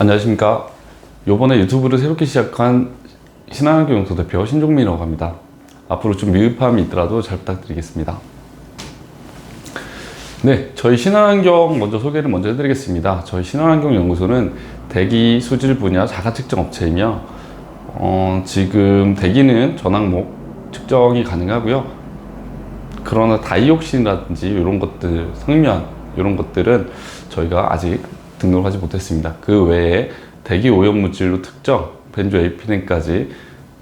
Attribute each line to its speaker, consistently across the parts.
Speaker 1: 안녕하십니까. 요번에 유튜브를 새롭게 시작한 신한환경연구소 대표 신종민이라고 합니다. 앞으로 좀 미흡함이 있더라도 잘 부탁드리겠습니다. 네, 저희 신한환경 소개를 먼저 해드리겠습니다. 저희 신한환경연구소는 대기 수질 분야 자가 측정 업체이며 지금 대기는 전항목 측정이 가능하고요. 그러나 다이옥신이라든지 이런 것들, 성면 이런 것들은 저희가 아직 등록하지 못했습니다. 그 외에 대기 오염물질로 특정 벤조에이피렌까지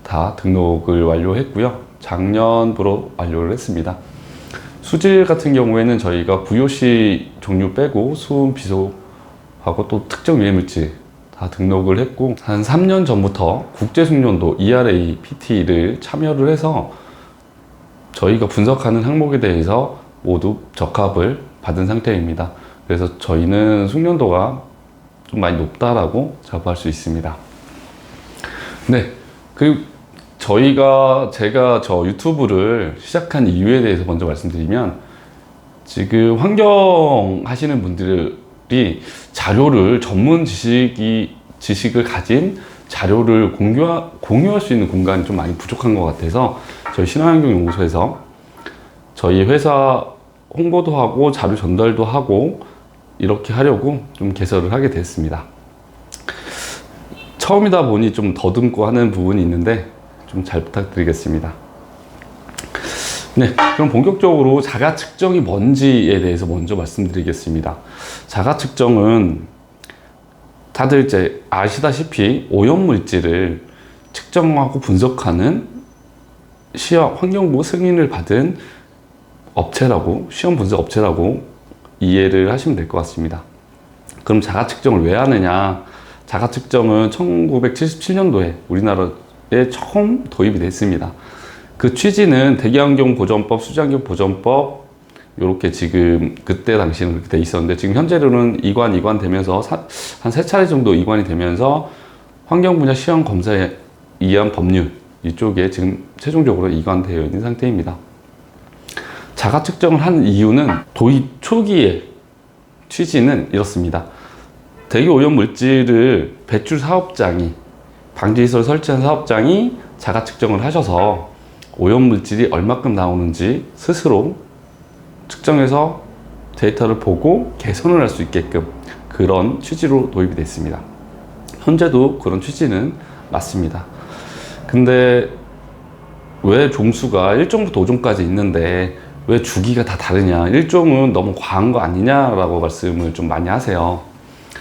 Speaker 1: 다 등록을 완료했고요. 작년부로 완료를 했습니다. 수질 같은 경우에는 저희가 VOC 종류 빼고 수은, 비소하고 또 특정 유해물질 다 등록을 했고, 한 3년 전부터 국제숙련도 ERA PT를 참여를 해서 저희가 분석하는 항목에 대해서 모두 적합을 받은 상태입니다. 그래서 저희는 숙련도가 좀 많이 높다라고 자부할 수 있습니다. 네, 그리고 제가 저 유튜브를 시작한 이유에 대해서 먼저 말씀드리면, 지금 환경 하시는 분들이 자료를 전문 지식을 가진 자료를 공유할 수 있는 공간이 좀 많이 부족한 것 같아서 저희 신한환경연구소에서 저희 회사 홍보도 하고 자료 전달도 하고 이렇게 하려고 좀 개설을 하게 됐습니다. 처음이다 보니 좀 더듬고 하는 부분이 있는데 좀 잘 부탁드리겠습니다. 네, 그럼 본격적으로 자가 측정이 뭔지에 대해서 먼저 말씀드리겠습니다. 자가 측정은 다들 이제 아시다시피 오염물질을 측정하고 분석하는 환경부 승인을 받은 업체라고, 시험 분석 업체라고 이해를 하시면 될 것 같습니다. 그럼 자가 측정을 왜 하느냐? 자가 측정은 1977년도에 우리나라에 처음 도입이 됐습니다. 그 취지는 대기환경보전법, 수질환경보전법 이렇게 지금 그때 당시는 그렇게 돼 있었는데, 지금 현재로는 이관 되면서 한 3차례 정도 이관이 되면서 환경 분야 시험 검사에 의한 법률 이쪽에 지금 최종적으로 이관되어 있는 상태입니다. 자가 측정을 하는 이유는 도입 초기의 취지는 이렇습니다. 대기 오염 물질을 배출 사업장이, 방지시설 설치한 사업장이 자가 측정을 하셔서 오염 물질이 얼마큼 나오는지 스스로 측정해서 데이터를 보고 개선을 할 수 있게끔 그런 취지로 도입이 됐습니다. 현재도 그런 취지는 맞습니다. 근데 왜 종수가 1종부터 5종까지 있는데 왜 주기가 다 다르냐? 1종은 너무 과한 거 아니냐라고 말씀을 좀 많이 하세요.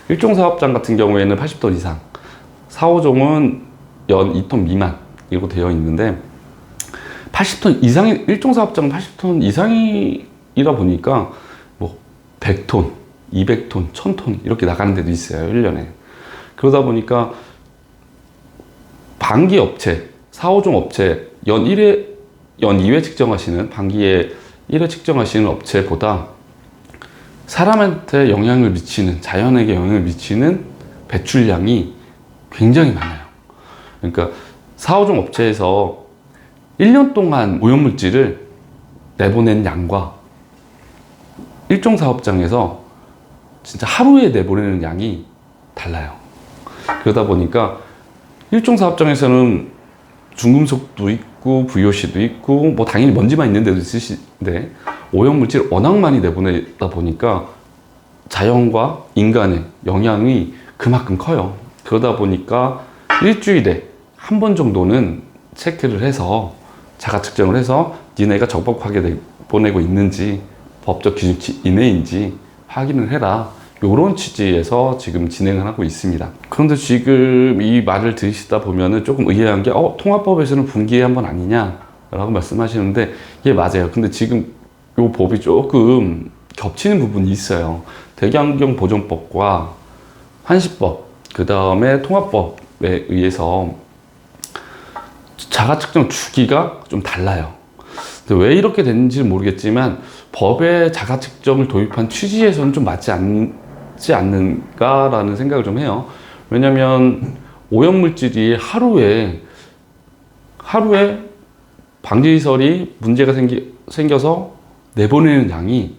Speaker 1: 1종 사업장 같은 경우에는 80톤 이상, 4, 5종은 연 2톤 미만 이렇게 되어 있는데, 80톤 이상이, 1종 사업장은 80톤 이상이라 보니까 뭐 100톤, 200톤, 1000톤 이렇게 나가는 데도 있어요, 1년에. 그러다 보니까 반기 업체, 4, 5종 업체 연 2회 측정하시는, 반기에 1회 측정하시는 업체보다 사람한테 영향을 미치는, 자연에게 영향을 미치는 배출량이 굉장히 많아요. 그러니까 4, 5종 업체에서 1년 동안 오염물질을 내보낸 양과 1종 사업장에서 진짜 하루에 내보내는 양이 달라요. 그러다 보니까 1종 사업장에서는 중금속도 있고 VOC도 있고 뭐 당연히 먼지만 있는 데도 있으신데, 오염물질을 워낙 많이 내보내다 보니까 자연과 인간의 영향이 그만큼 커요. 그러다 보니까 일주일에 한 번 정도는 체크를 해서, 자가 측정을 해서 니네가 적법하게 보내고 있는지, 법적 기준치 이내인지 확인을 해라, 이런 취지에서 지금 진행을 하고 있습니다. 그런데 지금 이 말을 들으시다 보면은 조금 의아한 게, 통합법에서는 분기에 한 번 아니냐 라고 말씀하시는데, 예, 맞아요. 근데 지금 이 법이 조금 겹치는 부분이 있어요. 대기환경보전법과 환시법, 그 다음에 통합법에 의해서 자가 측정 주기가 좀 달라요. 근데 왜 이렇게 됐는지는 모르겠지만 법에 자가 측정을 도입한 취지에서는 좀 맞지 않는가라는 생각을 좀 해요. 왜냐면 오염물질이 하루에 방지시설이 문제가 생겨서 내보내는 양이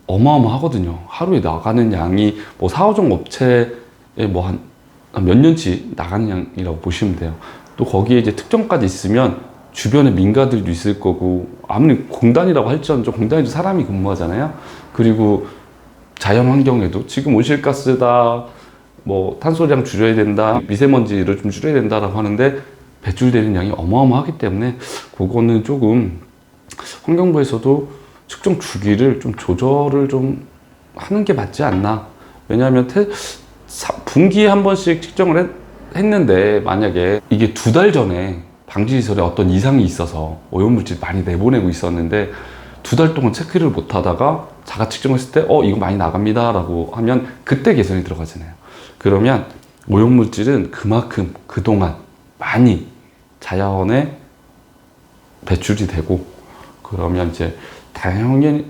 Speaker 1: 어마어마하거든요. 하루에 나가는 양이 뭐 4, 5종 업체에 뭐 한 몇 년치 나가는 양이라고 보시면 돼요. 또 거기에 이제 특정까지 있으면 주변에 민가들도 있을 거고, 아무리 공단이라고 할지언정 공단에도 사람이 근무하잖아요. 그리고 자연 환경에도 지금 온실가스다, 뭐 탄소량 줄여야 된다, 미세먼지를 좀 줄여야 된다라고 하는데 배출되는 양이 어마어마하기 때문에 그거는 조금 환경부에서도 측정 주기를 좀 조절을 좀 하는 게 맞지 않나. 왜냐하면 분기에 한 번씩 측정을 했는데 만약에 이게 2달 전에 방지시설에 어떤 이상이 있어서 오염물질 많이 내보내고 있었는데 2달 동안 체크를 못 하다가 자가 측정했을 때 이거 많이 나갑니다 라고 하면 그때 개선이 들어가잖아요. 그러면 오염물질은 그만큼 그동안 많이 자연에 배출이 되고, 그러면 이제 당연히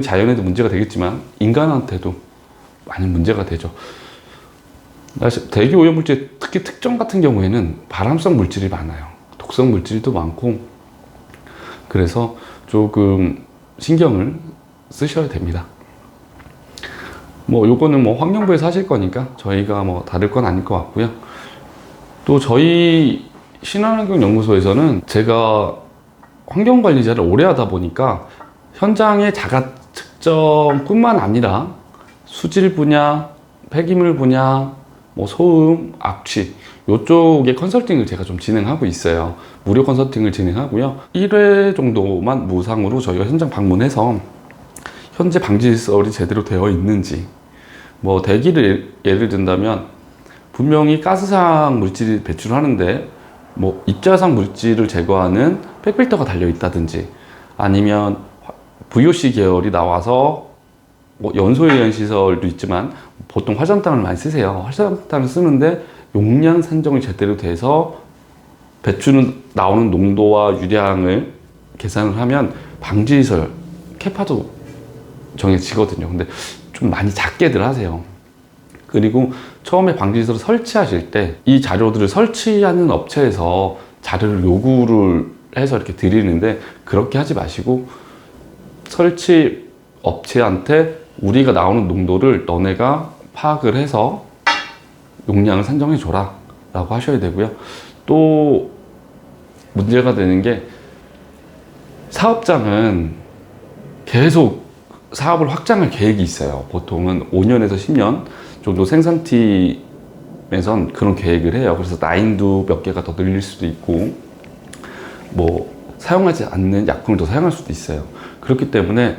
Speaker 1: 자연에도 문제가 되겠지만 인간한테도 많은 문제가 되죠. 대기 오염물질, 특히 특정 같은 경우에는 발암성 물질이 많아요. 독성 물질도 많고, 그래서 조금 신경을 쓰셔야 됩니다. 뭐 요거는 뭐 환경부에서 하실 거니까 저희가 뭐 다를 건 아닐 것 같고요. 또 저희 신한환경연구소에서는 제가 환경관리자를 오래 하다 보니까 현장의 자가 측정뿐만 아니라 수질 분야, 폐기물 분야, 뭐 소음, 악취 요쪽의 컨설팅을 제가 좀 진행하고 있어요. 무료 컨설팅을 진행하고요. 1회 정도만 무상으로 저희가 현장 방문해서 현재 방지시설이 제대로 되어 있는지, 뭐 대기를 예를 든다면 분명히 가스상 물질이 배출하는데 뭐 입자상 물질을 제거하는 팩필터가 달려 있다든지, 아니면 VOC 계열이 나와서 뭐 연소에 의한 시설도 있지만 보통 활성탄을 많이 쓰세요. 활성탄을 쓰는데 용량 산정이 제대로 돼서 배출은 나오는 농도와 유량을 계산을 하면 방지시설 캐파도 정해지거든요. 근데 좀 많이 작게들 하세요. 그리고 처음에 방지시설을 설치하실 때 이 자료들을 설치하는 업체에서 자료를 요구를 해서 이렇게 드리는데 그렇게 하지 마시고, 설치 업체한테 우리가 나오는 농도를 너네가 파악을 해서 용량을 산정해 줘라 라고 하셔야 되고요. 또 문제가 되는 게, 사업장은 계속 사업을 확장할 계획이 있어요. 보통은 5년에서 10년 정도 생산팀에선 그런 계획을 해요. 그래서 라인도 몇 개가 더 늘릴 수도 있고, 뭐 사용하지 않는 약품을 더 사용할 수도 있어요. 그렇기 때문에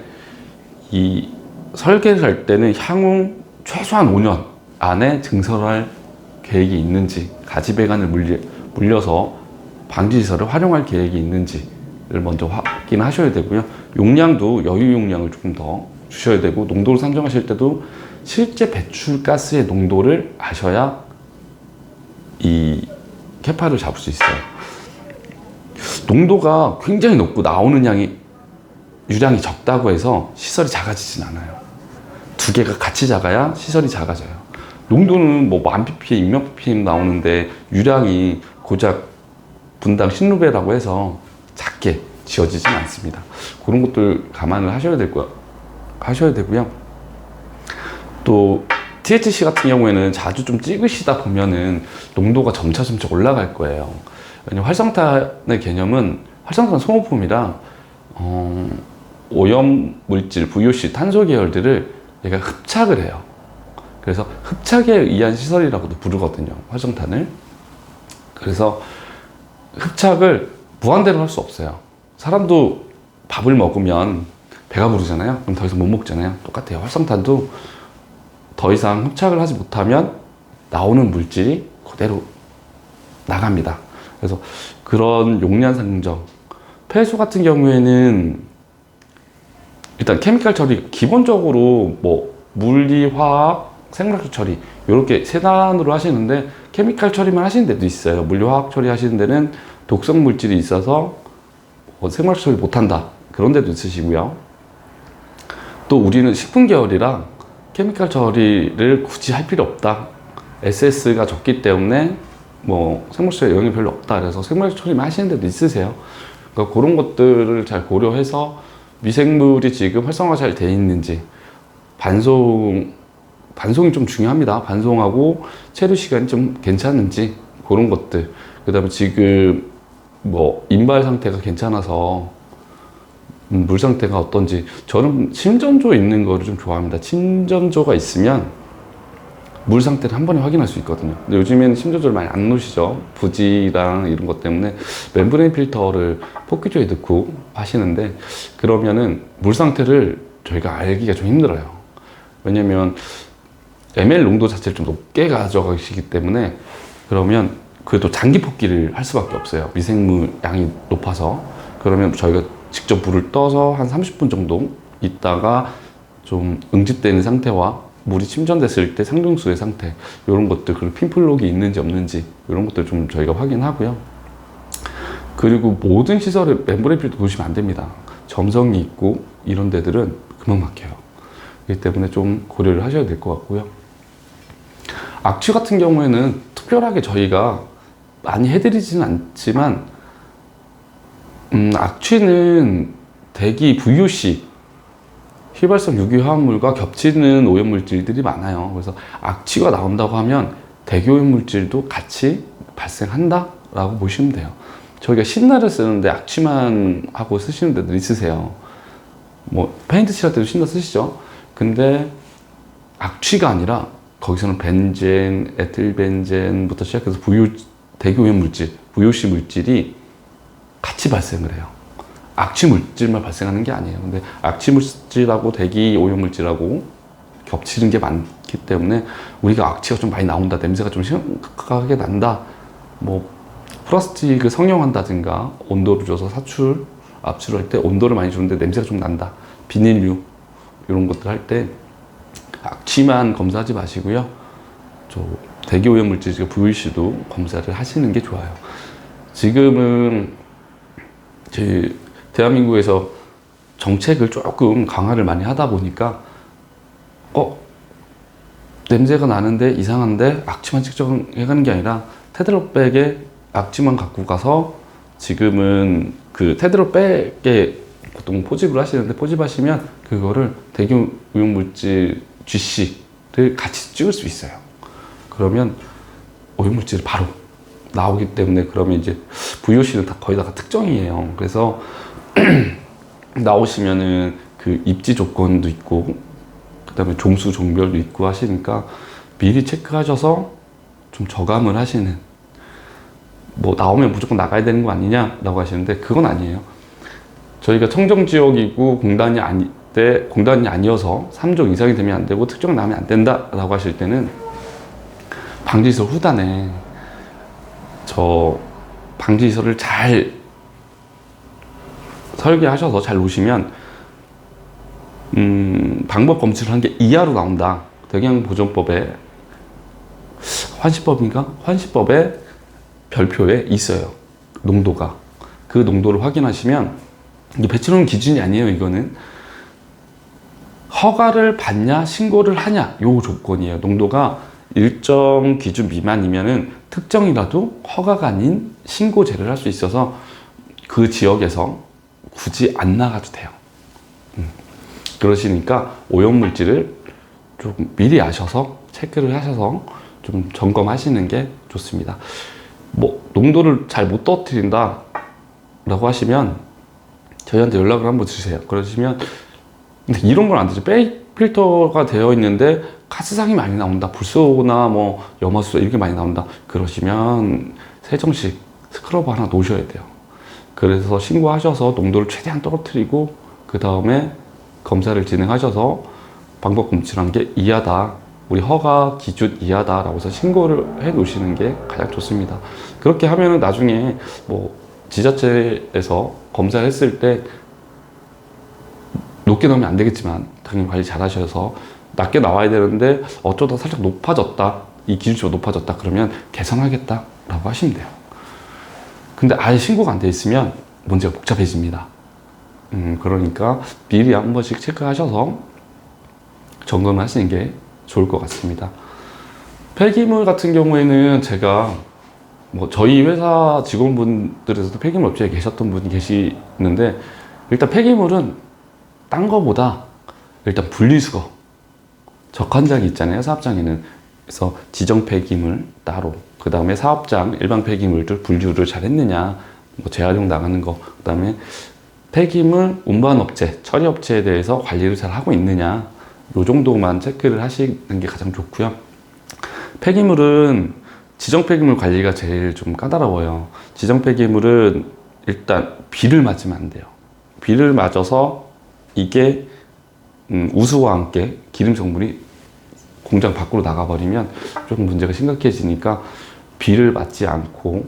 Speaker 1: 이 설계를 할 때는 향후 최소한 5년 안에 증설할 계획이 있는지, 가지배관을 물려서 방지시설을 활용할 계획이 있는지를 먼저 확인하셔야 되고요. 용량도 여유 용량을 조금 더 주셔야 되고, 농도를 산정하실 때도 실제 배출가스의 농도를 아셔야 이 캐파를 잡을 수 있어요. 농도가 굉장히 높고 나오는 유량이 적다고 해서 시설이 작아지진 않아요. 두 개가 같이 작아야 시설이 작아져요. 농도는 뭐 1000ppm, 2000ppm 나오는데 유량이 고작 분당 10루베라고 해서 작게 지어지진 않습니다. 그런 것들 감안을 하셔야 되고요. 또 THC 같은 경우에는 자주 좀 찍으시다 보면은 농도가 점차 올라갈 거예요. 왜냐면 활성탄의 개념은 활성탄 소모품이라 오염 물질, VOC, 탄소 계열들을 얘가 흡착을 해요. 그래서 흡착에 의한 시설이라고도 부르거든요, 활성탄을. 그래서 흡착을 무한대로 할 수 없어요. 사람도 밥을 먹으면 배가 부르잖아요. 그럼 더 이상 못 먹잖아요. 똑같아요. 활성탄도 더 이상 흡착을 하지 못하면 나오는 물질이 그대로 나갑니다. 그래서 그런 용량 산정, 폐수 같은 경우에는 일단 케미칼 처리, 기본적으로 뭐 물리, 화학, 생물학적 처리 이렇게 세 단으로 하시는데, 케미칼 처리만 하시는 데도 있어요. 물리, 화학 처리 하시는 데는 독성 물질이 있어서 생물학적 처리 못한다, 그런 데도 있으시고요. 또 우리는 식품 계열이라 케미칼 처리를 굳이 할 필요 없다, SS가 적기 때문에 뭐 생물학적 처리에 영향이 별로 없다, 그래서 생물학적 처리만 하시는 데도 있으세요. 그러니까 그런 것들을 잘 고려해서 미생물이 지금 활성화 잘 돼 있는지, 반송 반송이 좀 중요합니다. 반송하고 체류 시간이 좀 괜찮은지 그런 것들. 그다음에 지금 뭐 인발 상태가 괜찮아서 물 상태가 어떤지. 저는 침전조 있는 거를 좀 좋아합니다. 침전조가 있으면 물 상태를 한 번에 확인할 수 있거든요. 근데 요즘에는 침전조를 많이 안 놓으시죠. 부지랑 이런 것 때문에 멤브레인 필터를 포크조에 넣고 하시는데, 그러면은 물 상태를 저희가 알기가 좀 힘들어요. 왜냐면 ml 농도 자체를 좀 높게 가져가시기 때문에, 그러면 그래도 장기 뽑기를 할 수밖에 없어요. 미생물 양이 높아서. 그러면 저희가 직접 물을 떠서 한 30분 정도 있다가 좀 응집되는 상태와 물이 침전됐을 때 상중수의 상태, 이런 것들, 그리고 핀플록이 있는지 없는지 이런 것들 좀 저희가 확인하고요. 그리고 모든 시설에 멤브레인 필터 놓으시면 안 됩니다. 점성이 있고 이런 데들은 금방 막혀요. 그렇기 때문에 좀 고려를 하셔야 될 것 같고요. 악취 같은 경우에는 특별하게 저희가 많이 해드리지는 않지만, 악취는 대기 VOC, 휘발성 유기화합물과 겹치는 오염물질들이 많아요. 그래서 악취가 나온다고 하면 대기 오염물질도 같이 발생한다 라고 보시면 돼요. 저희가 신나를 쓰는데 악취만 하고 쓰시는 데들 있으세요. 뭐 페인트 칠할 때도 신나 쓰시죠. 근데 악취가 아니라 거기서는 벤젠, 에틸벤젠부터 시작해서 대기 오염물질, VOC 물질이 같이 발생을 해요. 악취 물질만 발생하는 게 아니에요. 근데 악취 물질하고 대기 오염물질하고 겹치는 게 많기 때문에 우리가 악취가 좀 많이 나온다, 냄새가 좀 심각하게 난다, 뭐 플라스틱을 성형한다든가 온도를 줘서 압출을 할 때 온도를 많이 주는데 냄새가 좀 난다, 비닐류 이런 것들 할 때 악취만 검사하지 마시고요. 저 대기 오염물질, VOC도 검사를 하시는 게 좋아요. 지금은 저희 대한민국에서 정책을 조금 강화를 많이 하다 보니까 냄새가 나는데 이상한데 악취만 측정해가는 게 아니라 테트라백에 악취만 갖고 가서, 지금은 그 테트라백에 보통 포집을 하시는데, 포집하시면 그거를 대기 오염물질 GC를 같이 찍을 수 있어요. 그러면 오염물질이 바로 나오기 때문에, 그러면 이제 VOC는 다 거의 다 특정이에요. 그래서 나오시면은 그 입지 조건도 있고, 그 다음에 종수 종별도 있고 하시니까 미리 체크하셔서 좀 저감을 하시는, 뭐 나오면 무조건 나가야 되는 거 아니냐라고 하시는데 그건 아니에요. 저희가 청정지역이고 공단이 아니어서 3종 이상이 되면 안 되고 특정 나오면 안 된다라고 하실 때는 방지시설 후단에 저 방지시설을 잘 설계하셔서 잘 놓으시면 방법 검출을 한 게 이하로 나온다. 대경보존법에 환시법에 별표에 있어요. 농도가. 그 농도를 확인하시면, 이게 배출원 기준이 아니에요. 이거는 허가를 받냐 신고를 하냐 요 조건이에요. 농도가 일정 기준 미만이면은 특정이라도 허가가 아닌 신고제를 할 수 있어서 그 지역에서 굳이 안 나가도 돼요. 그러시니까 오염물질을 좀 미리 아셔서 체크를 하셔서 좀 점검하시는 게 좋습니다. 뭐 농도를 잘 못 떨어뜨린다 라고 하시면 저희한테 연락을 한번 주세요. 그러시면, 근데 이런 건 안 되죠. 필터가 되어 있는데 가스상이 많이 나온다, 불소나 뭐 염화수소 이렇게 많이 나온다, 그러시면 세정식 스크러버 하나 놓으셔야 돼요. 그래서 신고하셔서 농도를 최대한 떨어뜨리고 그 다음에 검사를 진행하셔서 방법 검출한 게 이하다, 우리 허가 기준 이하다라고 해서 신고를 해 놓으시는 게 가장 좋습니다. 그렇게 하면은 나중에 뭐 지자체에서 검사를 했을 때 높게 나오면 안 되겠지만 당연히 관리 잘 하셔서 낮게 나와야 되는데 어쩌다 살짝 높아졌다, 이 기준치가 높아졌다 그러면 개선하겠다라고 하시면 돼요. 근데 아예 신고가 안 돼 있으면 문제가 복잡해집니다. 그러니까 미리 한 번씩 체크하셔서 점검을 하시는 게 좋을 것 같습니다. 폐기물 같은 경우에는 제가 뭐 저희 회사 직원분들에서도 폐기물 업체에 계셨던 분이 계시는데, 일단 폐기물은 딴 거보다 일단 분리수거 적한장이 있잖아요, 사업장에는. 그래서 지정 폐기물 따로, 그 다음에 사업장 일반 폐기물들 분류를 잘 했느냐, 뭐 재활용 나가는 거, 그 다음에 폐기물 운반업체, 처리업체에 대해서 관리를 잘 하고 있느냐, 요 정도만 체크를 하시는 게 가장 좋고요. 폐기물은 지정 폐기물 관리가 제일 좀 까다로워요. 지정 폐기물은 일단 비를 맞으면 안 돼요. 비를 맞아서 이게 우수와 함께 기름 성분이 공장 밖으로 나가버리면 조금 문제가 심각해지니까 비를 맞지 않고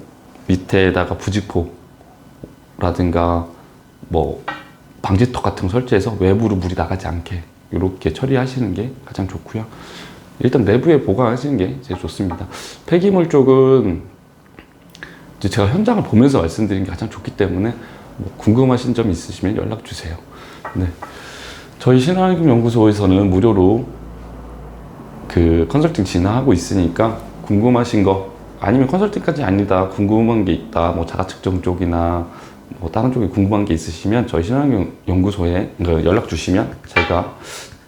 Speaker 1: 밑에다가 부직포라든가 뭐 방지턱 같은 거 설치해서 외부로 물이 나가지 않게 이렇게 처리하시는 게 가장 좋고요. 일단 내부에 보관하시는 게 제일 좋습니다. 폐기물 쪽은 이제 제가 현장을 보면서 말씀드리는 게 가장 좋기 때문에 뭐 궁금하신 점 있으시면 연락 주세요. 네. 저희 신한환경연구소에서는 무료로 그 컨설팅 진행하고 있으니까 궁금하신 거, 아니면 컨설팅까지 아니다 궁금한 게 있다, 뭐 자가 측정 쪽이나 뭐 다른 쪽에 궁금한 게 있으시면 저희 신한환경연구소에 연락 주시면 제가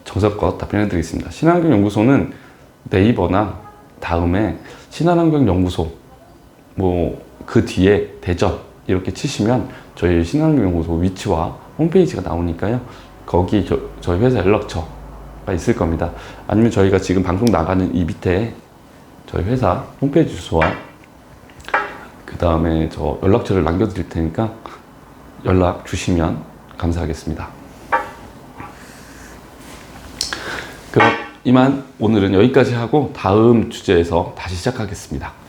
Speaker 1: 정성껏 답변해 드리겠습니다. 신한환경연구소는 네이버나 다음에 신한환경연구소 뭐 그 뒤에 대전 이렇게 치시면 저희 신한환경연구소 위치와 홈페이지가 나오니까요. 거기 저희 회사 연락처가 있을 겁니다. 아니면 저희가 지금 방송 나가는 이 밑에 저희 회사 홈페이지 주소와 그 다음에 저 연락처를 남겨드릴 테니까 연락 주시면 감사하겠습니다. 그럼 이만 오늘은 여기까지 하고 다음 주제에서 다시 시작하겠습니다.